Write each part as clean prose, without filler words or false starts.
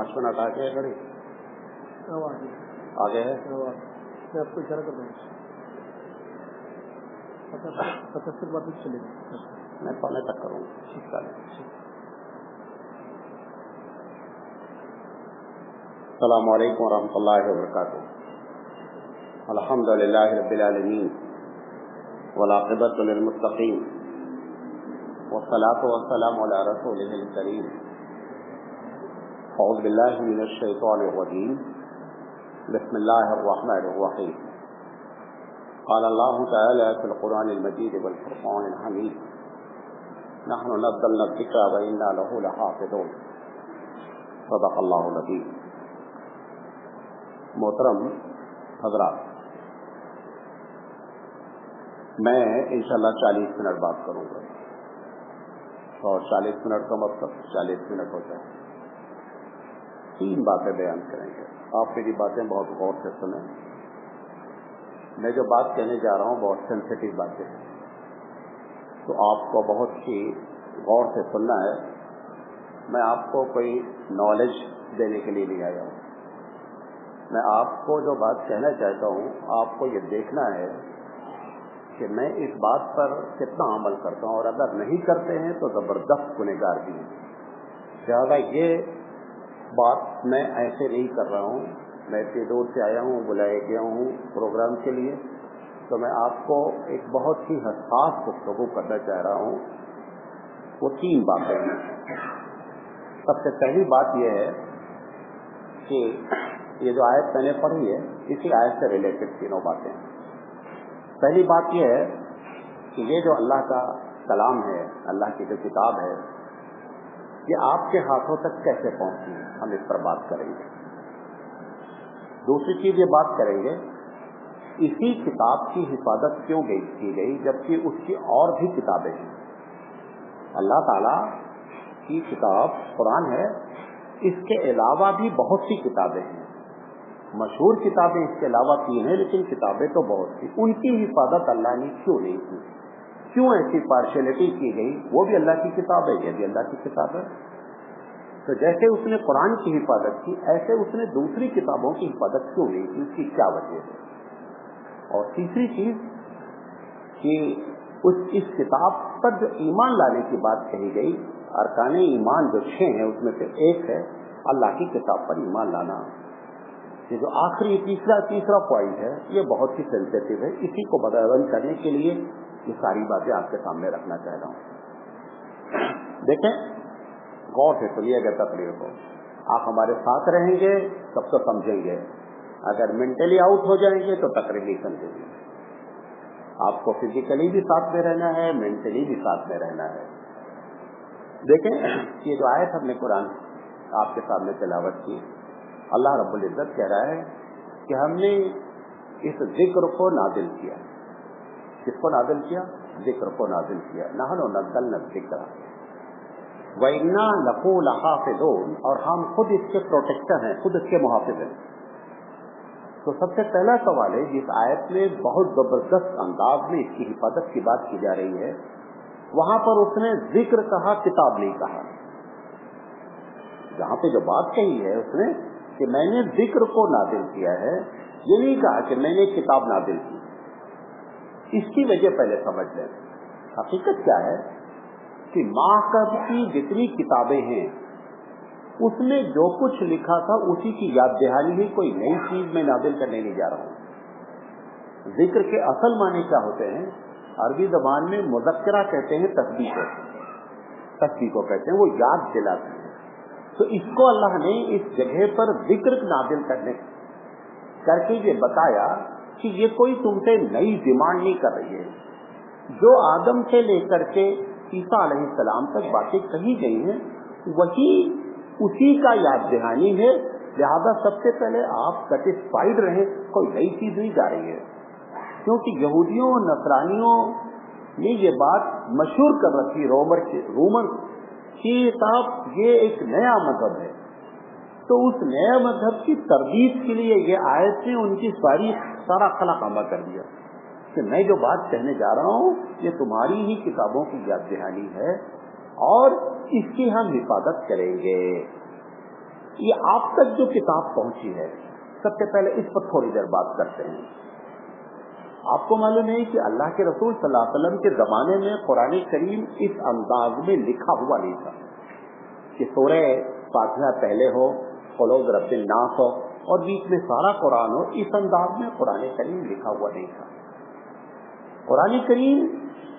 5 minute आगे है घड़ी, आगे है। मैं आपको इशारा कर दूँगा 75 बात चलेगी, मैं पौने तक करूँगा। अस्सलामु अलैकुम वरहमतुल्लाहि वबरकातुहू। अल्हम्दुलिल्लाहि रब्बिल आलमीन वल आक़िबतु लिल मुत्तक़ीन वस्सलातु वस्सलामु अला रसूलिहिल करीम। अऊज़ु बिल्लाहि मिनश शैतानिर रजीम। बिस्मिल्लाहिर रहमानिर रहीम। क़ाल अल्लाहु तआला फ़िल क़ुरआनिल मजीद वल फ़ुरक़ानिल हमीद। नहनु नज़्ज़लना ज़िक्रा व इन्ना लहू लहाफ़िज़ून। सदक़ल्लाहुल अज़ीम। मोहतरम हज़रात, मैं इंशाअल्लाह 40 मिनट बात करूँगा और 40 मिनट का मतलब 40 मिनट होता है। 3 बातें बयान करेंगे। आप मेरी बातें बहुत गौर से सुनें। मैं जो बात कहने जा रहा हूँ बहुत सेंसिटिव बातें हैं, तो आपको बहुत ही गौर से सुनना है। मैं आपको कोई नॉलेज देने के लिए नहीं आया हूँ। मैं आपको जो बात कहना चाहता हूँ, आपको ये देखना है कि मैं इस बात पर कितना अमल करता हूँ, और अगर नहीं करते हैं तो ज़बरदस्त गुनहगार भी हैं। ज़्यादा ये बात मैं ऐसे नहीं कर रहा हूँ। मैं इतनी दूर से आया हूँ, बुलाया गया हूँ प्रोग्राम के लिए, तो मैं आपको एक बहुत ही हसास गुफ्तगू करना चाह रहा हूँ। वो 3 बातें हैं। सबसे पहली बात यह है कि ये जो आयत मैंने पढ़ी है, इसी आयत से रिलेटेड 3 बातें हैं। पहली बात यह है कि ये जो अल्लाह का कलाम है, अल्लाह की जो किताब है, ये आपके हाथों तक कैसे पहुंची, हम इस पर बात करेंगे। दूसरी चीज ये बात करेंगे, इसी किताब की हिफाजत क्यों की गई जबकि उसकी और भी किताबें हैं। अल्लाह ताला की किताब कुरान है, इसके अलावा भी बहुत सी किताबें हैं। मशहूर किताबें इसके अलावा 3 हैं, लेकिन किताबें तो बहुत सी। उनकी हिफाजत अल्लाह ने क्यों नहीं की? क्यों ऐसी पार्शियलिटी की गई? वो भी अल्लाह की किताब है, ये भी अल्लाह की किताब है। तो जैसे उसने कुरान की हिफाजत की, ऐसे उसने दूसरी किताबों की हिफाजत क्यों नहीं की? उसकी क्या वजह है? और तीसरी चीज कि इस किताब पर जो ईमान लाने की बात कही गई, अरकाने ईमान जो 6 हैं उसमें से एक है अल्लाह की किताब पर ईमान लाना। ये जो आखिरी तीसरा पॉइंट है, ये बहुत ही सेंसिटिव है। इसी को बयान करने के लिए ये सारी बातें आपके सामने रखना चाह रहा हूँ। देखें, गौर से सुनिएगा तकरीर को। आप हमारे साथ रहेंगे तब तो समझेंगे, अगर मेंटली आउट हो जाएंगे तो तकरीर नहीं समझेंगे। आपको फिजिकली भी साथ में रहना है, मेंटली भी साथ में रहना है। देखें, ये जो आयत हमने कुरान आपके सामने तिलावत की, अल्लाह रब्बुल इज्जत कह रहा है कि हमने इस जिक्र को नाजिल किया। किसको नाजिल किया? जिक्र को नाजिल किया। नहनु नज़्ज़लना ज़िक्रा व इन्ना लहू लहाफ़िज़ून, और हम खुद इसके प्रोटेक्टर हैं, खुद इसके मुहाफ़िज़ हैं। तो सबसे पहला सवाल है, जिस आयत में बहुत जबरदस्त अंदाज में इसकी हिफाजत की बात की जा रही है, वहां पर उसने जिक्र कहा, किताब नहीं कहा। जहां पे जो बात कही है उसने कि मैंने जिक्र को नाजिल किया है, ये नहीं कहा कि मैंने किताब नाजिल की। इसकी वजह पहले समझ लें। हकीकत क्या है कि माक़ब की जितनी किताबें हैं उसमें जो कुछ लिखा था उसी की याद दहानी ही, कोई नई चीज मैं नाजिल करने नहीं जा रहा हूं। जिक्र के असल माने क्या होते हैं? अरबी जबान में मुज़क्किरा कहते हैं, तस्बीह को कहते हैं, वो याद दिलाते हैं। तो इसको अल्लाह ने इस जगह पर जिक्र नाजिल करके ये बताया कि ये कोई तुमसे नई डिमांड नहीं कर रही है। जो आदम से लेकर के ईसा अलैहिस्सलाम तक बातें कही गई हैं, वही उसी का याद दहानी है। लिहाजा सबसे पहले आप सेटिस्फाइड रहें, कोई नई चीज नहीं जा रही है। क्योंकि यहूदियों नसरानियों ने ये बात मशहूर कर रखी, रोमन कि साहब ये एक नया मजहब है। तो उस नया मजहब की तरदीद के लिए ये आयत ने उनकी सारा खलाकामा कर दिया कि मैं जो बात कहने जा रहा हूँ ये तुम्हारी ही किताबों की याद दहानी है और इसकी हम हिफाजत करेंगे। یہ آپ तक जो किताब पहुंची है, सबसे पहले इस पर थोड़ी देर बात करते हैं। आपको मालूम है कि अल्लाह के रसूल सल्लल्लाहु अलैहि वसल्लम के जमाने में कुरान करीम इस अंदाज में लिखा हुआ नहीं था कि सूरह फातिहा पहले हो, क़ुल औज़ु बिरब्बिन नास हो और बीच में सारा कुरान हो। इस अंदाज में कुरान करीम लिखा हुआ नहीं था। कुरान करीम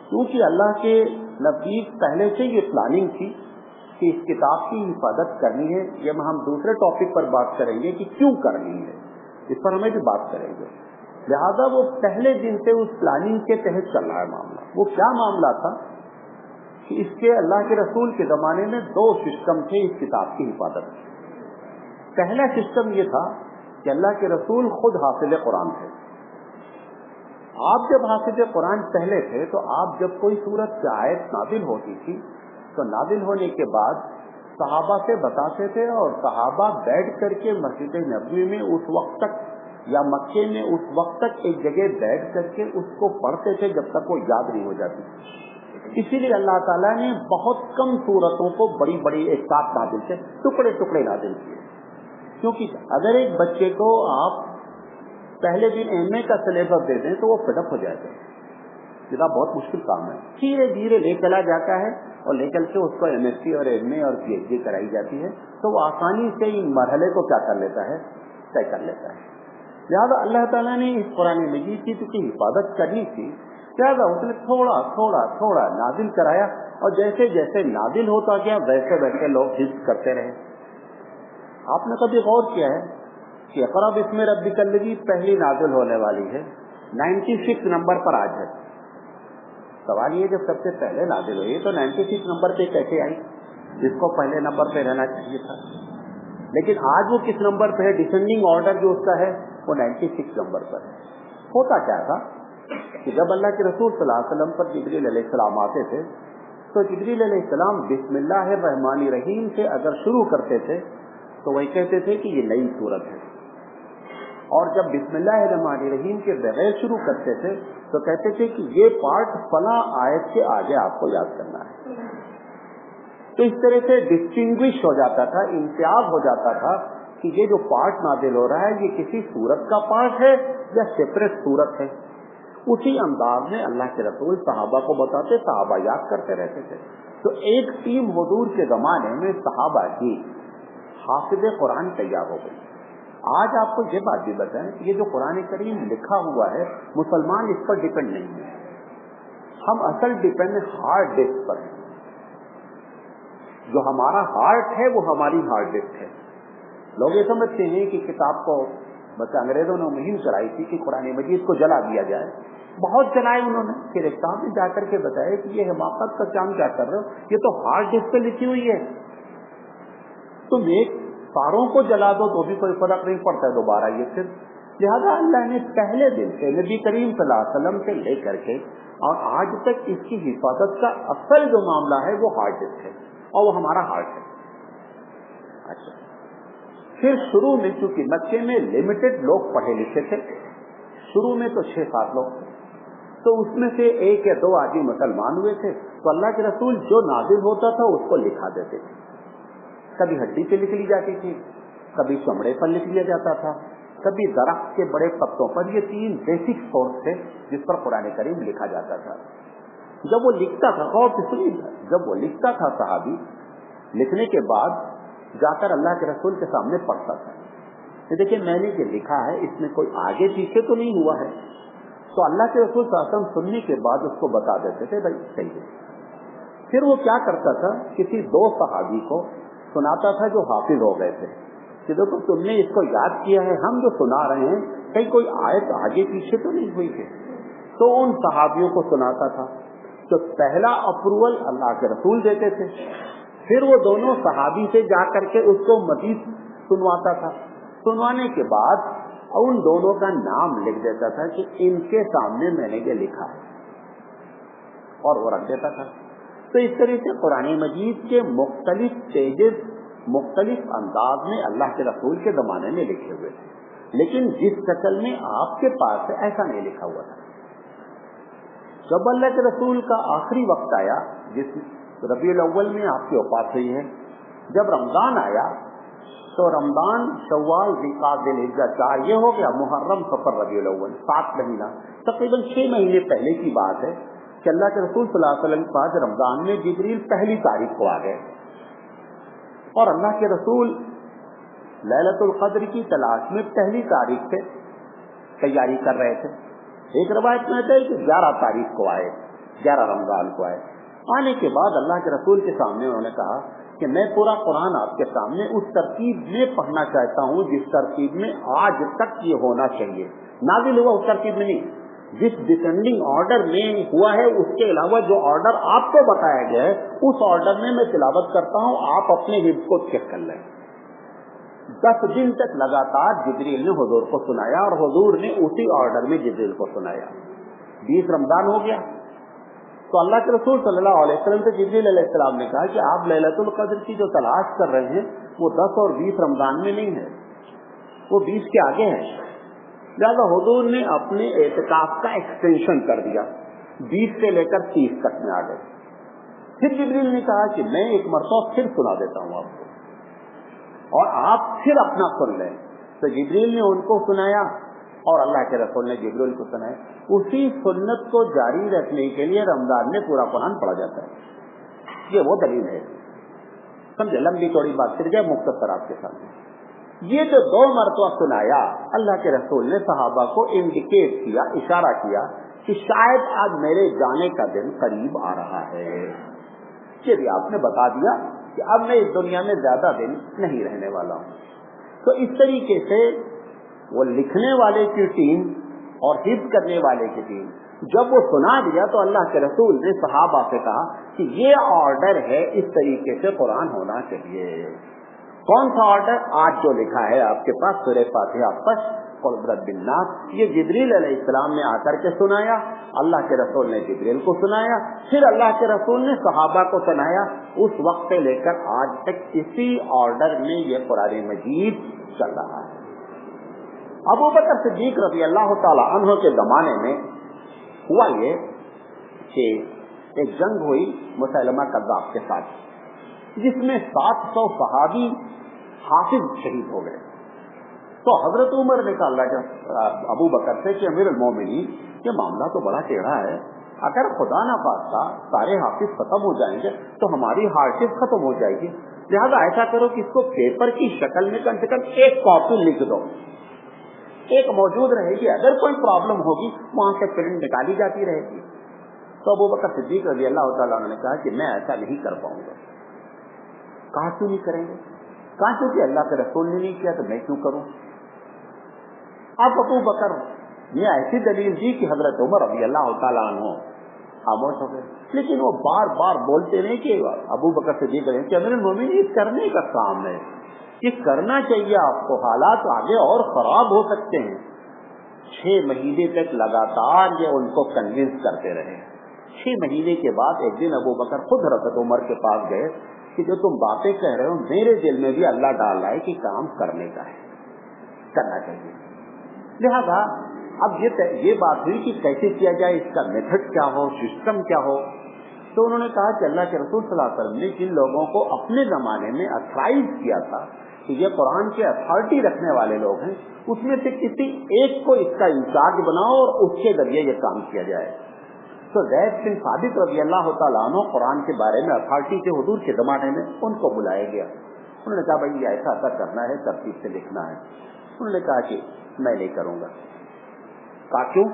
क्योंकि अल्लाह के नबी पहले से ये प्लानिंग थी कि इस किताब की हिफाजत करनी है। ये हम दूसरे टॉपिक पर बात करेंगे कि क्यों करनी है, इस पर हमें भी बात करेंगे। लिहाजा वो पहले दिन से उस प्लानिंग के तहत चल रहा है मामला। वो क्या मामला था कि इसके अल्लाह के रसूल के ज़माने में दो सिस्टम थे इस किताब की हिफाजत के। पहला सिस्टम ये था कि अल्लाह के रसूल खुद हाफिज़ कुरान थे। आप जब हाफिज़ कुरान पहले थे तो आप जब कोई सूरत की आयत नाजिल होती थी तो नाजिल होने के बाद सहाबा से बताते थे और सहाबा बैठ करके मस्जिद नबवी में उस वक्त तक या मक्के में उस वक्त तक एक जगह बैठ करके उसको पढ़ते थे जब तक वो याद नहीं हो जाती। इसीलिए अल्लाह ताला ने बहुत कम सूरतों को बड़ी बड़ी एक साथ नाजिल से टुकड़े टुकड़े नाजिल किए, क्योंकि अगर एक बच्चे को आप पहले दिन एमए का सिलेबस दे दें तो वो फिडअप हो जाएगा। ये बहुत मुश्किल काम है। धीरे धीरे ले चला जाता है और लेकर के उसको एमएससी और एमए और पीएचडी कराई जाती है तो वो आसानी से इन मरहले को क्या कर लेता है, तय कर लेता है। लिहाजा अल्लाह ताला ने इस कुरान मजीद की चूंकि हिफाजत करनी थी, लिहाजा उसने थोड़ा थोड़ा थोड़ा नाजिल कराया और जैसे जैसे नाजिल होता गया वैसे वैसे लोग हिफ्ज़ करते रहे। आपने कभी गौर किया है कि इक़रा बिस्मि रब्बिकल लज़ी पहली नाजिल होने वाली है 96 नंबर पर आज है। सवाल ये जब सबसे पहले नाजिल हुई तो 96 नंबर पे कैसे आई, जिसको पहले नंबर पे रहना चाहिए था। लेकिन आज वो किस नंबर पे है, डिसेंडिंग ऑर्डर जो उसका है वो 96 नंबर पर है। होता क्या था कि जब अल्लाह के रसूल सल्लल्लाहु अलैहि वसल्लम पर जिब्रील अलैहिस्सलाम आते थे तो जिब्रील अलैहिस्सलाम बिस्मिल्लाहिर रहमानिर रहीम से अगर शुरू करते थे तो वही कहते थे कि ये नई सूरत है, और जब बिस्मिल्लाहिर रहमानिर रहीम के बगैर शुरू करते थे तो कहते थे कि ये पार्ट फला आयत के आगे आपको याद करना है। तो इस तरह से डिस्टिंग्विश हो जाता था, इम्तियाज हो जाता था कि ये जो पार्ट नाजिल हो रहा है ये किसी सूरत का पार्ट है या सेपरेट सूरत है। उसी अंदाज में अल्लाह के रसूल सहाबा को बताते, सहाबा याद करते रहते थे। तो एक टीम हुजूर के जमाने में सहाबा की हाफिज कुरान तैयार हो गई। आज आपको ये बात भी बताएं कि ये जो कुरान करीम लिखा हुआ है मुसलमान इस पर डिपेंड नहीं है, हम असल डिपेंड हार्ड डिस्क पर हैं। जो हमारा हार्ट है वो हमारी हार्ड डिस्क है। लोग ये समझते हैं कि किताब को बस अंग्रेजों ने मुहिम चलाई थी कि कुरान मजीद को जला दिया जाए, बहुत जलाए उन्होंने। फिर एक साहब ने जाकर के बताया कि ये हिमाकत का काम क्या कर रहे हो, ये तो हार्ड डिस्क पे लिखी हुई है, तुम एक तारों को जला दो तो भी कोई फर्क नहीं पड़ता है दोबारा ये फिर। लिहाजा अल्लाह ने पहले दिन से नबी करीम सल्लल्लाहु अलैहि वसल्लम से लेकर के और आज तक इसकी हिफाजत का असल जो मामला है वो हार्ड डिस्क है और वो हमारा हार्ट है। अच्छा, फिर शुरू में चूंकि मक्के में लिमिटेड लोग पढ़े लिखे थे, शुरू में तो 6-7 लोग थे, तो उसमें से 1 या 2 आदमी मुसलमान हुए थे। तो अल्लाह के रसूल जो नाजिल होता था उसको लिखा देते थे। कभी हड्डी पे लिख ली जाती थी, कभी चमड़े पर लिख लिया जाता था, कभी दरख्त के बड़े पत्तों पर। ये 3 बेसिक सोर्स थे जिस पर कुरान करीम लिखा जाता था। जब वो लिखता था, गौर से सुनिएगा, जब वो लिखता था सहाबी, लिखने के बाद जाकर अल्लाह के रसूल के सामने पढ़ता था। ये देखिए मैंने ये लिखा है, इसमें कोई आगे पीछे तो नहीं हुआ है। तो अल्लाह के रसूल सल्लल्लाहु अलैहि वसल्लम सुनने के बाद उसको बता देते थे भाई सही है। फिर वो क्या करता था, किसी 2 सहाबी को सुनाता था जो हाफिज हो गए थे कि देखो तुमने इसको याद किया है, हम जो सुना रहे हैं कहीं कोई आयत आगे पीछे तो नहीं हुई है। तो उन सहाबियों को सुनाता था। तो पहला अप्रूवल अल्लाह के रसूल देते थे, फिर वो दोनों सहाबी से जा करके उसको मजीद सुनवाता था। सुनवाने के बाद उन दोनों का नाम लिख देता था कि इनके सामने मैंने ये लिखा है, और वो रख देता था। तो इस तरह से कुरान मजीद के मुख्तलिफ पेजेस मुख्तलिफ अंदाज में अल्लाह के रसूल के ज़माने में लिखे हुए थे, लेकिन जिस शक्ल में आपके पास है ऐसा नहीं लिखा हुआ था। जब अल्लाह के रसूल का आखिरी वक्त आया, जिस रबीउल अव्वल में आपकी वफ़ात हुई है, जब रमज़ान आया تو رمضان، شوال، ذوالقعدہ، ذوالحجہ 4 یہ ہو گیا، محرم، صفر، ربیع الاول 7 مہینہ، تقریباً 6 مہینے پہلے کی بات ہے کہ اللہ کے رسول صلی اللہ علیہ وسلم کے پاس رمضان میں جبریل پہلی تاریخ کو آ گئے اور اللہ کے رسول لیلۃ القدر کی تلاش میں پہلی تاریخ سے تیاری کر رہے تھے۔ ایک روایت میں آتا ہے کہ 11 تاریخ کو آئے، 11 رمضان کو آئے۔ آنے کے بعد اللہ کے رسول کے سامنے انہوں نے کہا کہ میں پورا قرآن آپ کے سامنے اس ترتیب میں پڑھنا چاہتا ہوں جس ترتیب میں آج تک یہ ہونا چاہیے، نازل ہوا اس ترتیب میں نہیں، جس ڈسینڈنگ آرڈر میں ہوا ہے اس کے علاوہ جو آرڈر آپ کو بتایا گیا ہے اس آرڈر میں تلاوت کرتا ہوں، آپ اپنے حفظ کو چیک کر لیں۔ 10 دن تک لگاتار جبریل نے حضور کو سنایا اور حضور نے اسی آرڈر میں جبریل کو سنایا۔ 20 رمضان ہو گیا تو اللہ کے رسول صلی اللہ علیہ وسلم سے جبریل علیہ السلام نے کہا کہ آپ لیلۃ القدر کی جو تلاش کر رہے ہیں وہ 10 اور 20 رمضان میں نہیں ہے، وہ 20 کے آگے ہے۔ لہٰذا حضور نے اپنے اعتکاف کا ایکسٹینشن کر دیا، 20 سے لے کر 30 تک میں آ گئے۔ پھر جبریل نے کہا کہ میں ایک مرتبہ پھر سنا دیتا ہوں آپ کو اور آپ پھر اپنا سن لیں۔ تو جبریل نے ان کو سنایا اور اللہ کے رسول نے جبریل کو سنایا۔ اسی سنت کو جاری رکھنے کے لیے رمضان میں پورا قرآن پڑھا جاتا ہے، یہ وہ دلیل ہے۔ سمجھے، لمبی چوڑی بات پھر جائے مختصر آپ کے سامنے۔ یہ جو 2 مرتبہ سنایا اللہ کے رسول نے صحابہ کو انڈیکیٹ کیا، اشارہ کیا کہ شاید آج میرے جانے کا دن قریب آ رہا ہے۔ یہ بھی آپ نے بتا دیا کہ اب میں اس دنیا میں زیادہ دن نہیں رہنے والا ہوں۔ تو اس طریقے سے وہ لکھنے والے کی ٹیم اور حفظ کرنے والے کی ٹیم جب وہ سنا دیا تو اللہ کے رسول نے صحابہ سے کہا کہ یہ آرڈر ہے، اس طریقے سے قرآن ہونا چاہیے۔ کون سا آرڈر؟ آج جو لکھا ہے آپ کے پاس سورہ فاتحہ پش قل برب الناس، یہ جبریل علیہ السلام نے آ کر کے سنایا، اللہ کے رسول نے جبریل کو سنایا، پھر اللہ کے رسول نے صحابہ کو سنایا۔ اس وقت سے لے کر آج تک اسی آرڈر میں یہ قرآن مجید چل رہا ہے۔ ابو بکر صدیق رضی اللہ تعالی عنہ کے زمانے میں ہوا یہ کہ ایک جنگ ہوئی مسیلمہ کذاب کے ساتھ جس میں 700 صحابی حافظ شہید ہو گئے۔ تو حضرت عمر نے کہا ابو بکر سے کہ امیر المومنین یہ معاملہ تو بڑا ٹیڑھا ہے، اگر خدا نہ خواستہ سارے حافظ ختم ہو جائیں گے تو ہماری ہارڈ ڈسک ختم ہو جائے گی، لہذا ایسا کرو کہ اس کو پیپر کی شکل میں کم سے کم ایک کاپی لکھ دو، ایک موجود رہے گی، اگر کوئی پرابلم ہوگی وہاں سے پرنٹ نکالی جاتی رہے گی۔ تو ابو بکر صدیق رضی اللہ تعالیٰ عنہ نے کہا کہ میں ایسا نہیں کر پاؤں گا۔ کہا کیوں نہیں کریں گے؟ کہا کیونکہ اللہ کے رسول نے نہیں کیا تو میں کیوں کروں۔ اب ابو بکر نے ایسی دلیل دی کہ حضرت عمر رضی اللہ تعالیٰ عنہ خاموش ہو گئے، لیکن وہ بار بار بولتے رہے کہ ابو بکر صدیق رہے کہ امیر المومنین یہ کرنے کا کام ہے، یہ کرنا چاہیے آپ کو، حالات آگے اور خراب ہو سکتے ہیں۔ 6 مہینے تک لگاتار یہ ان کو کنونس کرتے رہے۔ 6 مہینے کے بعد ایک دن ابو بکر خود حضرت عمر کے پاس گئے کہ جو تم باتیں کہہ رہے ہو میرے دل میں بھی اللہ ڈال رہا ہے کہ کام کرنے کا ہے، کرنا چاہیے۔ لہذا اب یہ بات ہوئی کہ کیسے کیا جائے، اس کا میتھڈ کیا ہو، سسٹم کیا ہو۔ تو انہوں نے کہا کہ اللہ کے رسول صلی اللہ علیہ وسلم نے جن لوگوں کو اپنے زمانے میں اتھرائز کیا تھا کہ یہ قرآن کے اتھارٹی رکھنے والے لوگ ہیں، اس میں سے کسی ایک کو اس کا انچارج بناؤ اور اس کے ذریعے یہ کام کیا جائے۔ تو زید بن ثابت رضی اللہ تعالیٰ عنہ قرآن کے بارے میں اتھارٹی کے حضور کے زمانے میں ان کو بلایا گیا۔ انہوں نے کہا بھائی ایسا ایسا کرنا ہے، ترتیب سے لکھنا ہے۔ انہوں نے کہا کہ میں نہیں کروں گا۔ کہا کیوں؟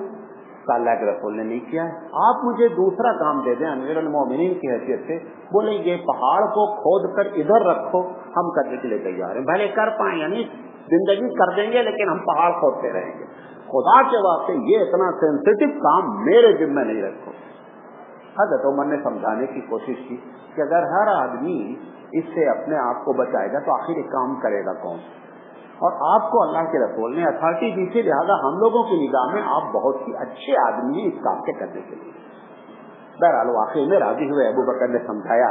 کہا اللہ کے رسول نے نہیں کیا ہے، آپ مجھے دوسرا کام دے دیں امیر المومنین کی حیثیت سے۔ بولے یہ پہاڑ کو کھود کر ادھر رکھو، ہم کرنے کے لیے تیار ہیں، بھلے کر پائیں یعنی زندگی کر دیں گے لیکن ہم پہاڑ کھودتے رہیں گے، خدا کے واسطے یہ اتنا سینسیٹیو کام میرے ذمہ نہیں رکھو۔ حضرت عمر نے سمجھانے کی کوشش کی کہ اگر ہر آدمی اس سے اپنے آپ کو بچائے گا تو آخر یہ کام کرے گا کون؟ اور آپ کو اللہ کے رسول نے اتھارٹی دی تھی، لہٰذا ہم لوگوں کی نگاہ میں آپ بہت ہی اچھے آدمی ہیں اس کام کے کرنے کے لیے۔ بہرحال واقعی میں راضی ہوئے، ابو بکر نے سمجھایا۔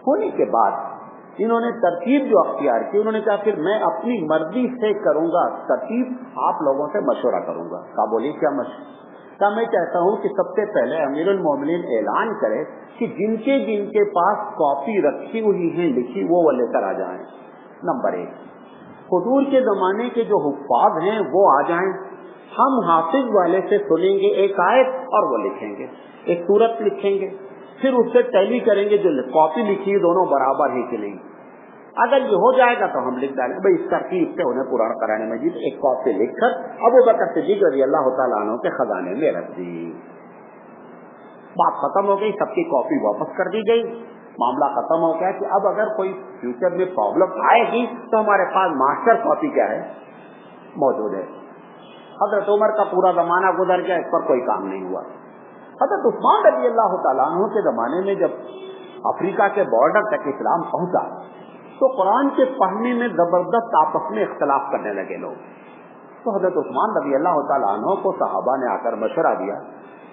ہونے کے بعد انہوں نے ترتیب جو اختیار کی، انہوں نے کہا پھر میں اپنی مرضی سے کروں گا ترتیب، آپ لوگوں سے مشورہ کروں گا۔ کہا بولیے کیا مشورہ؟ کہا میں چاہتا ہوں کہ سب سے پہلے امیر المومنین اعلان کرے کہ جن کے پاس کاپی رکھی ہوئی ہیں لکھی وہ لے کر آ جائیں، نمبر 1۔ हुजूर के जमाने के जो हुफ्फाज हैं वो आ जाएं, हम हाफिज वाले से सुनेंगे एक आयत और वो लिखेंगे, एक सूरत लिखेंगे, फिर उससे टैली करेंगे, जो कॉपी लिखी दोनों बराबर ही कि नहीं। अगर ये हो जाएगा तो हम लिख डालें। भाई इस तरकीब से उन्हें पुराना कुरान मजीद एक कॉपी लिखकर अबू बकर सिद्दीक़ रज़ियल्लाहु तआला अन्हु के खजाने में रख दी। बात खत्म हो गई, सबकी कॉपी वापस कर दी गई, मामला खत्म हो गया कि अब अगर कोई फ्यूचर में प्रॉब्लम आएगी तो हमारे पास मास्टर कॉपी क्या है, मौजूद है। हजरत उमर का पूरा जमाना गुजर गया, इस पर कोई काम नहीं हुआ। हजरत उस्मान रज़ियल्लाहु तआला अन्हु के जमाने में जब अफ्रीका के बॉर्डर तक इस्लाम पहुंचा तो कुरान के पढ़ने में जबरदस्त आपस में इख्तलाफ करने लगे लोग। तो हजरत उस्मान रज़ियल्लाहु तआला अन्हु को सहाबा ने आकर मशवरा दिया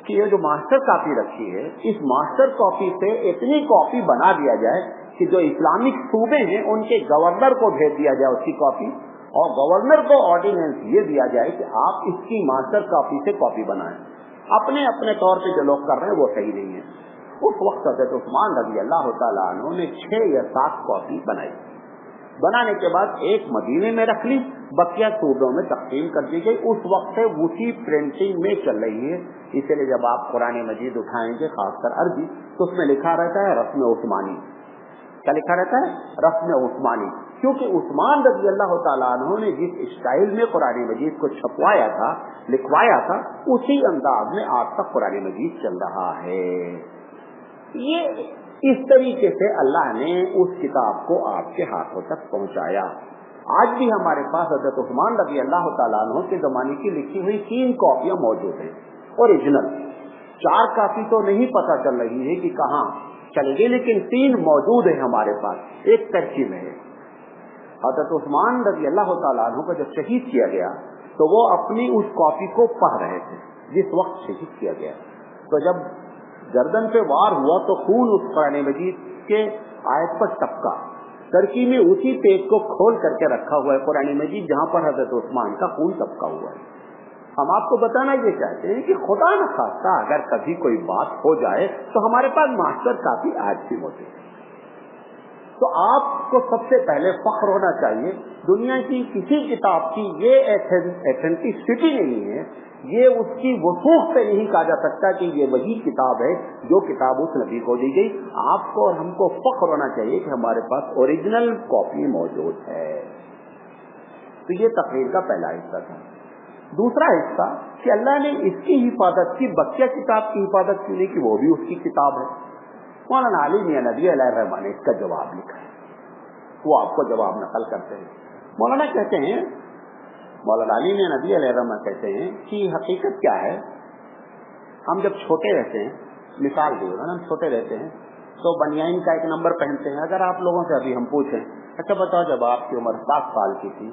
कि ये जो मास्टर कॉपी रखी है, इस मास्टर कॉपी से इतनी कॉपी बना दिया जाए कि जो इस्लामिक सूबे हैं उनके गवर्नर को भेज दिया जाए उसकी कॉपी, और गवर्नर को ऑर्डिनेंस ये दिया जाए कि आप इसकी मास्टर कॉपी से कॉपी बनाएं। अपने अपने तौर पे जो लोग कर रहे हैं वो सही नहीं है। उस वक्त हज़रत उस्मान रज़ियल्लाहु तआला अन्हु ने 6 या 7 कॉपी बनाई। बनाने के बाद एक मदीने में रख ली, बकिया सूबों में तकसीम कर दी गई। उस वक्त से उसी प्रिंटिंग में चल रही है। इसलिए जब आप कुरान मजीद उठाएंगे, खासकर अरबी, तो उसमें लिखा रहता है रस्म उस्मानी। क्या लिखा रहता है? रस्म उस्मानी। क्योंकि उस्मान रज़ियल्लाहु तआला अन्हु ने जिस स्टाइल में कुरान मजीद को छपवाया था, लिखवाया था, उसी अंदाज में आज तक कुरान मजीद चल रहा है। ये इस तरीके से अल्लाह ने उस किताब को आपके हाथों तक पहुंचाया। आज भी हमारे पास हज़रत उस्मान रज़ियल्लाहु तआला अन्हु के जमाने की लिखी हुई 3 कॉपियां मौजूद हैं, ओरिजिनल। 4 कॉपी तो नहीं पता चल रही है कि कहाँ चली गई, लेकिन 3 मौजूद है हमारे पास, एक तरकीब में है। हज़रत उस्मान रज़ियल्लाहु तआला अन्हु को जब शहीद किया गया तो वो अपनी उस कॉपी को पढ़ रहे थे जिस वक्त शहीद किया गया। तो जब गर्दन पे वार हुआ तो खून उस कुरान मजीद के आयत पर टपका। टर्की में उसी पेज को खोल करके रखा हुआ है कुरान मजीद जहाँ पर हज़रत उस्मान का खून टपका हुआ है। हम आपको बताना ये चाहते हैं कि खुदा न खास्ता अगर कभी कोई बात हो जाए तो हमारे पास मास्टर काफी आज भी मौजूद है। तो आपको सबसे पहले फख्र होना चाहिए, दुनिया की किसी किताब की ये एथेंटिसिटी नहीं है, ये उसकी वसूख से नहीं कहा जा सकता कि ये वही किताब है जो किताब उस नबी को दी गई। आपको और हमको फख्र होना चाहिए कि हमारे पास ओरिजिनल कॉपी मौजूद है। तो ये तकरीर का पहला हिस्सा था। दूसरा हिस्सा कि अल्लाह ने इसकी हिफाजत की, बकिया किताब की हिफाजत की नहीं कि वो भी उसकी किताब है। मौलाना अली मियां नदवी अलैहिर्रहमान ने इसका जवाब लिखा है, वो आपको जवाब नकल करते हैं। मौलाना कहते हैं, मौलाना अली मियां नदवी अलैहिर्रहमान कहते हैं कि हकीकत क्या है, हम जब छोटे रहते हैं, मिसाल दी हम छोटे रहते हैं तो बनियाइन का एक नंबर पहनते हैं। अगर आप लोगों से अभी हम पूछें, अच्छा बताओ जब आपकी उम्र 7 साल की थी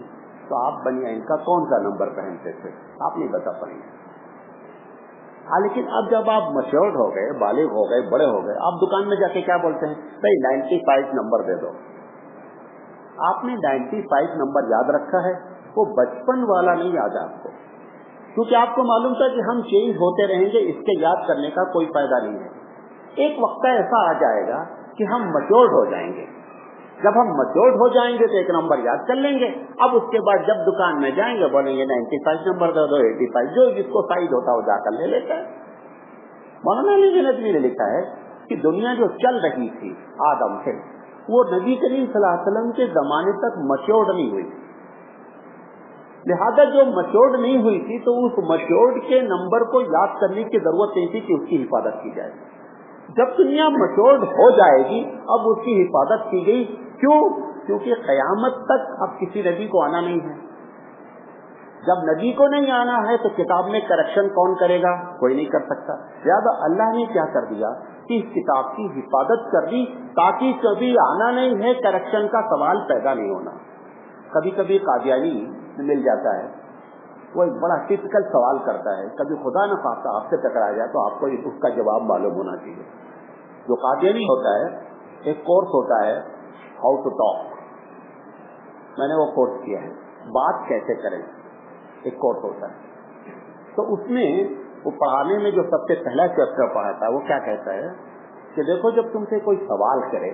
तो आप बनियाइन का कौन सा नंबर पहनते थे? आप नहीं बता पाएंगे। हाँ, लेकिन अब जब आप मैच्योर्ड हो गए, बालिग हो गए, बड़े हो गए, आप दुकान में जाके क्या बोलते हैं? भाई 95 नंबर दे दो। आपने 95 नंबर याद रखा है, वो बचपन वाला नहीं याद आपको, क्योंकि आपको मालूम था कि हम चेंज होते रहेंगे, इसके याद करने का कोई फायदा नहीं है। एक वक्त ऐसा आ जाएगा कि हम मैच्योर्ड हो जाएंगे। जब हम मैच्योर्ड हो जाएंगे तो एक नंबर याद कर लेंगे। अब उसके बाद जब दुकान में जाएंगे बोलेंगे 95 नंबर दे दो, 85, जो जिसको साइज होता है वो जाकर ले लेता है। मौलाना अली मियां नदवी ने लिखा है कि दुनिया जो चल रही थी आदम से, वो नबी करीम सल्लल्लाहु अलैहि वसल्लम के जमाने तक मैच्योर्ड नहीं हुई। लिहाजा जो मैच्योर्ड नहीं हुई थी तो उस मैच्योर्ड के नंबर को याद करने की जरूरत नहीं थी कि उसकी हिफाजत की जाए। जब दुनिया मैच्योर्ड हो जाएगी अब उसकी हिफाजत की गई। क्यों? क्योंकि कयामत तक अब किसी नबी को आना नहीं है। जब नबी को नहीं आना है तो किताब में करेक्शन कौन करेगा? कोई नहीं कर सकता। लिहाजा अल्लाह ने क्या कर दिया कि इस किताब की हिफाजत कर दी ताकि कभी आना नहीं है, करेक्शन का सवाल पैदा नहीं होना। कभी कभी कादियानी मिल जाता है, वो एक बड़ा टिपिकल सवाल करता है, कभी खुदा न खास्ता आपसे टकरा जाए तो आपको उसका जवाब मालूम होना चाहिए। जो कादियानी होता है, एक कोर्स होता है हाउ टू टॉक, मैंने वो कोर्स किया है, बात कैसे करें, एक कोर्स होता है। तो उसमें वो पढ़ाने में जो सबसे पहला चैप्टर पढ़ाता है वो क्या कहता है कि देखो जब तुमसे कोई सवाल करे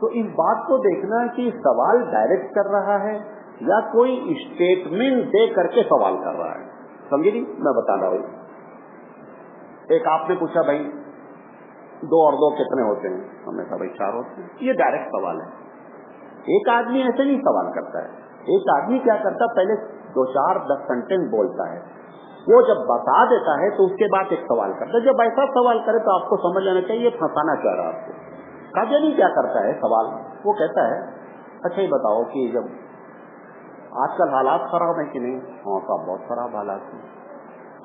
तो इस बात को देखना कि सवाल डायरेक्ट कर रहा है या कोई स्टेटमेंट दे करके सवाल कर रहा है। समझे नहीं? मैं बता रहा हूँ। एक आपने पूछा भाई 2 और 2 कितने होते हैं? हमने कहा भाई 4 होते हैं। ये डायरेक्ट सवाल है। एक आदमी ऐसे नहीं सवाल करता है। एक आदमी क्या करता है, पहले 2, 4, 10 सेंटेंस बोलता है, वो जब बता देता है तो उसके बाद एक सवाल करता है। जब ऐसा सवाल करे तो आपको समझ लेना चाहिए फंसाना चाह रहा है आपको। काजनी क्या करता है सवाल, वो कहता है अच्छा ये बताओ कि जब आजकल हालात खराब है कि नहीं? हाँ साहब बहुत खराब हालात हैं।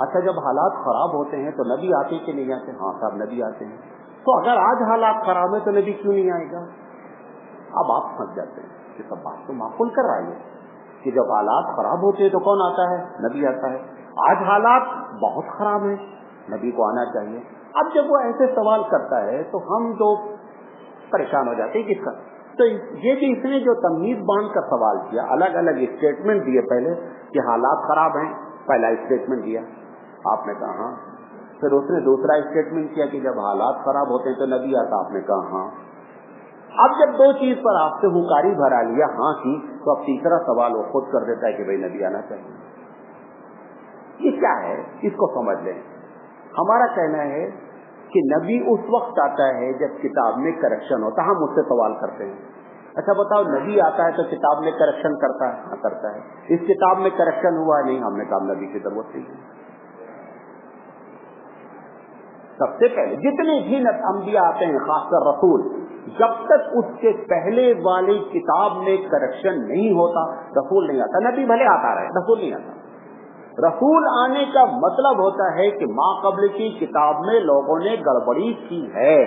अच्छा जब हालात खराब होते हैं तो नबी आते कि नहीं आते? हाँ साहब नबी आते हैं। तो अगर आज हालात खराब है तो नबी क्यों नहीं आएगा? अब आप फंस जाते हैं कि सब बात तो माकूल कर रहा है कि जब हालात खराब होते हैं तो कौन आता है? नबी आता है। आज हालात बहुत खराब है, नबी को आना चाहिए। अब जब वो ऐसे सवाल करता है तो हम तो परेशान हो जाते हैं किसका। तो ये भी इसने जो तमीज बांध कर सवाल किया, अलग अलग स्टेटमेंट दिए पहले कि हालात खराब हैं, पहला स्टेटमेंट दिया आपने कहा हाँ। फिर उसने दूसरा स्टेटमेंट किया कि जब हालात खराब होते हैं तो नबी आता, आपने कहा हाँ। अब जब 2 चीज पर आपसे हुकारी भरा लिया हाँ की, तो अब तीसरा सवाल वो खुद कर देता है कि भाई नबी आना चाहिए। ये क्या है, इसको समझ लें। हमारा कहना है कि नबी उस वक्त आता है जब किताब में करेक्शन होता है। हम उससे सवाल करते हैं अच्छा बताओ नबी आता है तो किताब में करेक्शन करता है? हाँ करता है। इस किताब में करेक्शन हुआ नहीं? हमने कहा नबी की जरूरत नहीं है। सबसे पहले जितने भी अंबिया आते हैं खासकर रसूल, जब तक उसके पहले वाली किताब में करेक्शन नहीं होता रसूल नहीं आता। नबी भले आता रहे, रसूल नहीं आता। रसूल आने का मतलब होता है कि माँ कब्ल की किताब में लोगों ने गड़बड़ी की है,